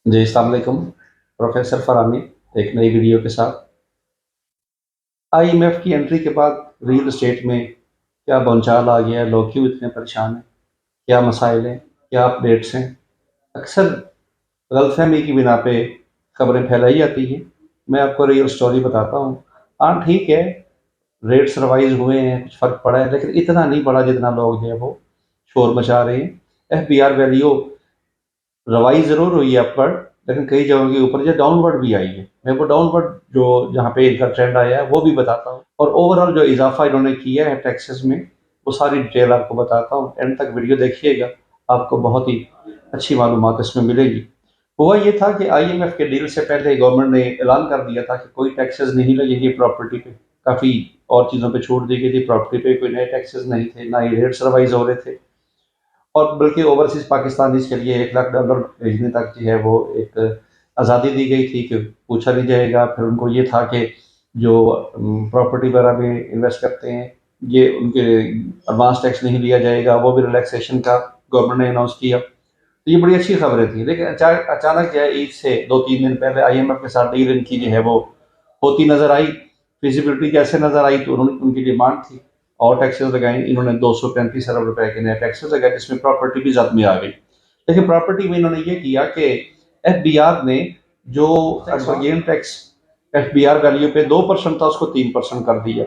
जी, अस्सलाम वालेकुम। प्रोफ़ेसर फ़रहामी एक नई वीडियो के साथ। आईएमएफ की एंट्री के बाद रियल एस्टेट में क्या भूचाल आ गया है? लोग क्यों इतने परेशान हैं? क्या मसाइल हैं? क्या अपडेट्स हैं? अक्सर गलतफ़हमी की बिना पे खबरें फैलाई जाती हैं। मैं आपको रियल स्टोरी बताता हूँ। हाँ, ठीक है, रेट्स रिवाइज़ हुए हैं, कुछ फ़र्क पड़ा है, लेकिन इतना नहीं पड़ा जितना लोग जो है वो शोर मचा रहे हैं। एफबीआर वैल्यू रिवाइज़ ज़रूर हुई है अपवर्ड, लेकिन कई जगहों के ऊपर जो डाउनवर्ड भी आई है। मैं वो डाउनवर्ड जो जहाँ पे इनका ट्रेंड आया है वो भी बताता हूँ, और ओवरऑल जो इज़ाफ़ा इन्होंने किया है टैक्सेस में, वो सारी डिटेल आपको बताता हूँ। एंड तक वीडियो देखिएगा, आपको बहुत ही अच्छी मालूमात इसमें मिलेगी। हुआ ये था कि आईएमएफ के डील से पहले गवर्नमेंट ने ऐलान कर दिया था कि कोई टैक्सेस नहीं लगेंगे प्रॉपर्टी पे। काफ़ी और चीज़ों पे छूट दी गई थी, प्रॉपर्टी पे कोई नए टैक्सेस नहीं थे, ना ही रेट्स रिवाइज़ हो रहे थे। और बल्कि ओवरसीज़ पाकिस्तानीज़ के लिए $1 लाख भेजने तक जो है वो एक आज़ादी दी गई थी कि पूछा नहीं जाएगा। फिर उनको ये था कि जो प्रॉपर्टी वगैरह में इन्वेस्ट करते हैं, ये उनके एडवांस टैक्स नहीं लिया जाएगा, वो भी रिलैक्सेशन का गवर्नमेंट ने अनाउंस किया। तो ये बड़ी अच्छी खबरें थी, लेकिन अचानक जो है ईद से 2-3 दिन पहले आईएमएफ के साथ डील इनकी जो है वो होती नज़र आई। फिजिबिलिटी जैसे नज़र आई तो उन्होंने उनकी डिमांड थी और टैक्सेस लगाए। इन्होंने 235 अरब रुपए के नए टैक्सेस लगाए, जिसमें प्रॉपर्टी भी जद में आ गई। लेकिन प्रॉपर्टी में इन्होंने ये किया कि एफबीआर ने जो गेन टैक्स एफबीआर वैल्यू पे 2% था, उसको 3% कर दिया।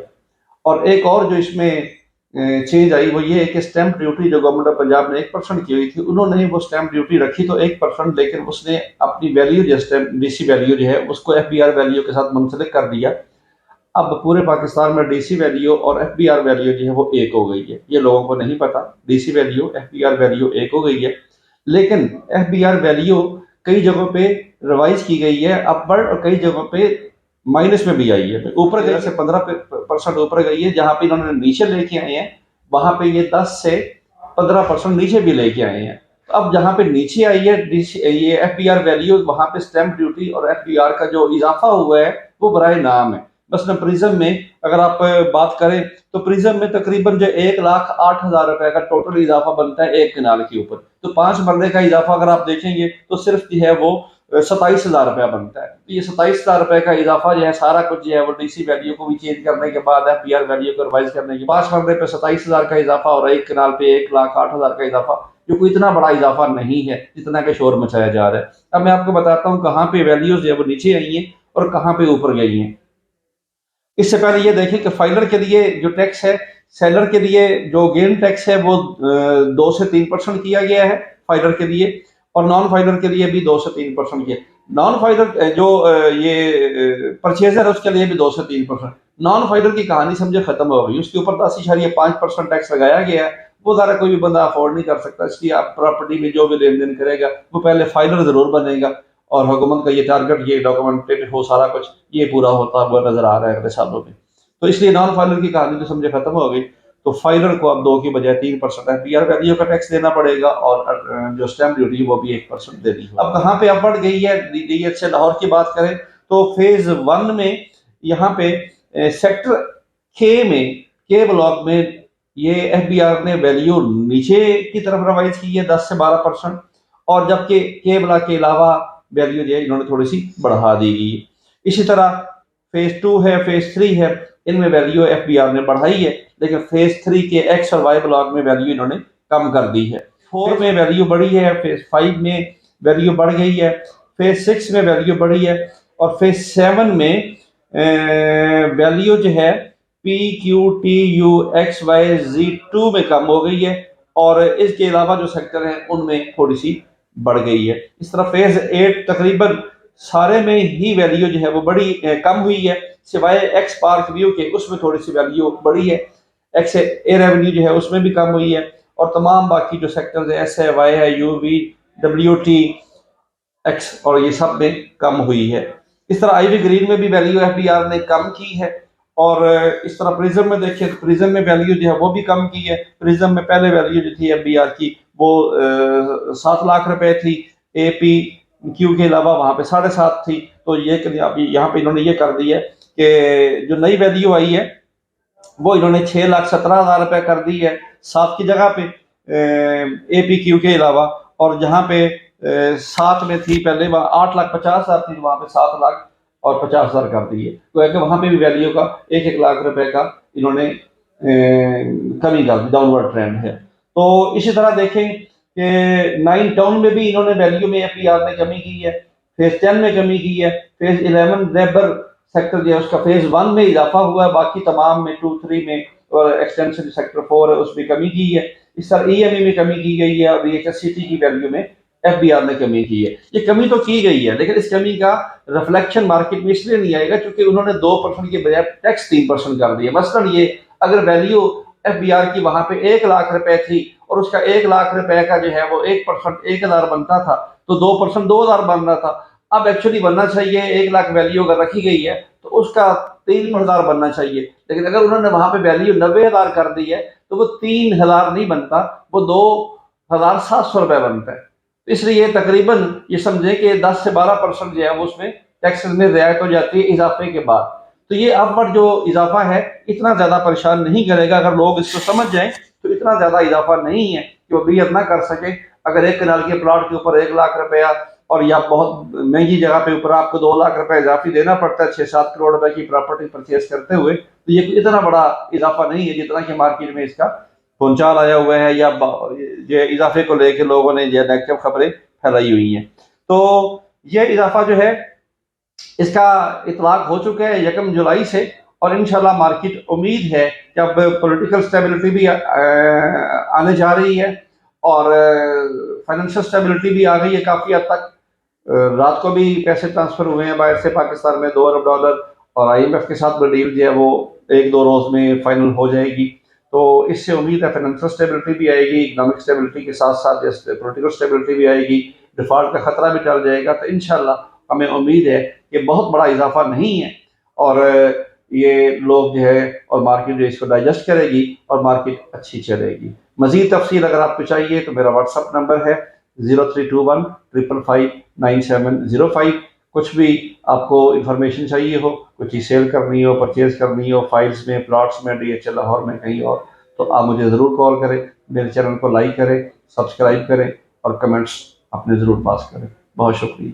और एक और जो इसमें चेंज आई वो ये है कि स्टैंप ड्यूटी जो गवर्नमेंट ऑफ पंजाब ने 1% की हुई थी, उन्होंने वो स्टैंप ड्यूटी रखी तो 1%, लेकिन उसने अपनी वैल्यू जो स्टैंप डीसी वैल्यू जो है उसको एफबीआर वैल्यू के साथ मुंसलिक कर दिया। अब पूरे पाकिस्तान में डीसी वैल्यू और एफबीआर वैल्यू जो है वो एक हो गई है। ये लोगों को नहीं पता, डीसी वैल्यू एफबीआर वैल्यू एक हो गई है। लेकिन एफबीआर वैल्यू कई जगहों पे रिवाइज की गई है अपवर्ड, और कई जगहों पे माइनस में भी आई है। ऊपर गई से 15% ऊपर गई है, जहां पे इन्होंने नीचे लेके आए हैं वहां पे ये 10 से 15% नीचे भी लेके आए हैं। अब जहां पे नीचे आई है ये एफबीआर वैल्यू, वहां पे स्टैंप ड्यूटी और एफबीआर का जो इजाफा हुआ है वो बराए नाम है। मसलन प्रिज्म में अगर आप बात करें तो प्रिज्म में तकरीबन जो 1,08,000 रुपए का टोटल इजाफा बनता है एक कनाल के ऊपर। तो 5 मरले का इजाफा अगर आप देखेंगे तो सिर्फ जो है वो 27,000 रुपया बनता है। तो ये 27,000 रुपए का इजाफा जो है सारा कुछ जो है वो डीसी वैल्यू को भी चेंज करने के बाद एफबीआर वैल्यू को रिवाइज करने के 5 मरले पे 27,000 का इजाफा और एक कनाल पे 1,08,000 का इजाफा, जो कोई इतना बड़ा इजाफा नहीं है जितना के शोर मचाया जा रहा है। अब मैं आपको बताता हूँ कहाँ पे वैल्यूज जो है वो नीचे आई हैं और कहाँ पे ऊपर गई हैं। इससे पहले ये देखें कि फाइलर के लिए जो टैक्स है, सेलर के लिए जो गेन टैक्स है वो 2 से 3% किया गया है फाइलर के लिए, और नॉन फाइलर के लिए भी 2 से 3% किया। नॉन फाइलर जो ये परचेजर है उसके लिए भी 2 से 3%। नॉन फाइलर की कहानी समझे खत्म हो गई, उसके ऊपर 10.5% टैक्स लगाया गया है। वो ज़रा कोई भी बंदा अफोर्ड नहीं कर सकता, इसलिए आप प्रॉपर्टी में जो भी लेन देन करेगा वो पहले फाइलर जरूर बनेगा, और हुकूमत का ये टारगेट, ये डॉक्यूमेंटेड हो सारा कुछ, ये पूरा होता हुआ नजर आ रहा है अगले सालों में। तो इसलिए नॉन फाइलर की कहानी तो समझे खत्म हो गई। तो फाइलर को अब 2 की बजाय 3% एफबीआर वैल्यू का टैक्स देना पड़ेगा, और जो स्टैंप ड्यूटी वो भी 1% देनी होगी। अब कहाँ पे अब बढ़ गई है डीडीएच से लाहौर की बात करें तो फेज 1 में यहाँ पे सेक्टर के में, के ब्लॉक में ये एफबीआर ने वैल्यू नीचे की तरफ रिवाइज की है 10 से 12%, और जबकि के ब्लॉक के अलावा वैल्यू जो है इन्होंने थोड़ी सी बढ़ा दी गई है। इसी तरह फेज 2 है, फेज 3 है, इनमें वैल्यू एफबीआर ने बढ़ाई है, लेकिन फेज 3 के एक्स और वाई ब्लॉक में वैल्यू इन्होंने कम कर दी है। 4 में वैल्यू बढ़ी है, फेज 5 में वैल्यू बढ़ गई है, फेज 6 में वैल्यू बढ़ी है, और फेज 7 में वैल्यू जो है P Q T U X Y G 2 में कम हो गई है, और इसके अलावा जो सेक्टर हैं उनमें थोड़ी सी बढ़ गई है। इस तरह फेज 8 तकरीबन सारे में ही वैल्यू जो है वो बड़ी कम हुई है, सिवाय एक्स पार्क व्यू के, उसमें थोड़ी सी वैल्यू बढ़ी है। एक्स ए रेवेन्यू जो है उसमें भी कम हुई है, और तमाम बाकी जो सेक्टर्स है, एस है, वाई है, U V, W T, X, और ये सब में कम हुई है। इस तरह आईवी ग्रीन में भी वैल्यू एफबीआर ने कम की है, और इस तरह प्रिज्म में देखिए तो प्रिज्म में वैल्यू जो है वो भी कम की है। प्रिज्म में पहले वैल्यू जो थी एफबीआर की वो 7 लाख रुपए थी, ए पी क्यू के अलावा वहां पे 7.5 थी। तो ये यहाँ पे इन्होंने ये कर दिया कि जो नई वैल्यू आई है वो इन्होंने 6,17,000 रुपए कर दी है 7 की जगह पे, ए पी क्यू के अलावा। और जहाँ पे 7 में थी पहले, वहाँ 8,50,000 थी, वहाँ पे 7,50,000 कर दी है। तो कि वहाँ पे भी वैल्यू का 1-1 लाख रुपए का इन्होंने कमी कर दी, डाउनवर्ड ट्रेंड है। तो इसी तरह देखें कि 9 टाउन में भी इन्होंने वैल्यू में एफबीआर में कमी की है, फेज 10 में कमी की है, फेज 11 रेबर सेक्टर जो है उसका फेज 1 में इजाफा हुआ है, बाकी तमाम में 2, 3 में और एक्सटेंशन सेक्टर 4 है उसमें कमी की है। इस तरह ईएमई में कमी की गई है और वीएचएससीटी की वैल्यू में एफबीआर ने कमी की है। ये कमी तो की गई है, लेकिन इस कमी का रिफ्लेक्शन मार्केट में इसलिए नहीं आएगा क्योंकि उन्होंने 2% के बजाय टैक्स 3% कर दिया। मसलन ये अगर वैल्यू एफबीआर की वहां पे 1 लाख रुपए थी और उसका 1 लाख रुपए का जो है वो 1% 1,000 बनता था, तो 2% 2,000 बन रहा था। अब एक्चुअली बनना चाहिए 1 लाख वैल्यू अगर रखी गई है तो उसका 3,000 बनना चाहिए, लेकिन अगर उन्होंने वहां पे वैल्यू 90,000 कर दी है तो वो 3,000 नहीं बनता, वो 2,700 रुपए बनता है। इसलिए तकरीबन ये समझे कि 10 से 12% जो है वो उसमें टैक्सेस में रियायत हो जाती है इजाफे के बाद। तो ये अपवर्ड जो इजाफा है इतना ज्यादा परेशान नहीं करेगा, अगर लोग इसको समझ जाएं तो इतना ज्यादा इजाफा नहीं है कि वो बियर ना कर सके। अगर 1 कनाल के प्लॉट के ऊपर 1 लाख रुपया और या बहुत महंगी जगह पे ऊपर आपको 2 लाख रुपए इजाफी देना पड़ता है 6-7 करोड़ रुपए की प्रॉपर्टी परचेज करते हुए, तो ये इतना बड़ा इजाफा नहीं है जितना कि मार्केट में इसका भूचाल आया हुआ है या ये इजाफे को लेकर लोगों ने जो नेगेटिव खबरें फैलाई हुई हैं। तो ये इजाफा जो है इसका इतलाक हो चुका है 1 जुलाई से, और इंशाल्लाह मार्केट उम्मीद है कि अब पॉलिटिकल स्टेबिलिटी भी आने जा रही है और फाइनेंशियल स्टेबिलिटी भी आ गई है काफ़ी हद तक। रात को भी पैसे ट्रांसफर हुए हैं बाहर से पाकिस्तान में $2 अरब, और आईएमएफ के साथ भी डील जो है वो 1-2 रोज में फाइनल हो जाएगी। तो इससे उम्मीद है फाइनेंशियल स्टेबिलिटी भी आएगी, इकोनॉमिक स्टेबिलिटी के साथ साथ जैसे पॉलिटिकल स्टेबिलिटी भी आएगी, डिफॉल्ट का खतरा भी टल जाएगा। तो इंशाल्लाह हमें उम्मीद है कि बहुत बड़ा इजाफा नहीं है और ये लोग जो है और मार्केट जो इसको डाइजेस्ट करेगी और मार्केट अच्छी चलेगी। मजीद तफसील अगर आपको चाहिए तो मेरा व्हाट्सअप नंबर है 0321 5559705। कुछ भी आपको इंफॉर्मेशन चाहिए हो, कुछ ही सेल करनी हो, परचेज करनी हो, फाइल्स में, प्लॉट्स में, डीएचएल लाहौर में, कहीं और, तो आप मुझे ज़रूर कॉल करें। मेरे चैनल को लाइक करें, सब्सक्राइब करें और कमेंट्स अपने ज़रूर पास करें। बहुत शुक्रिया।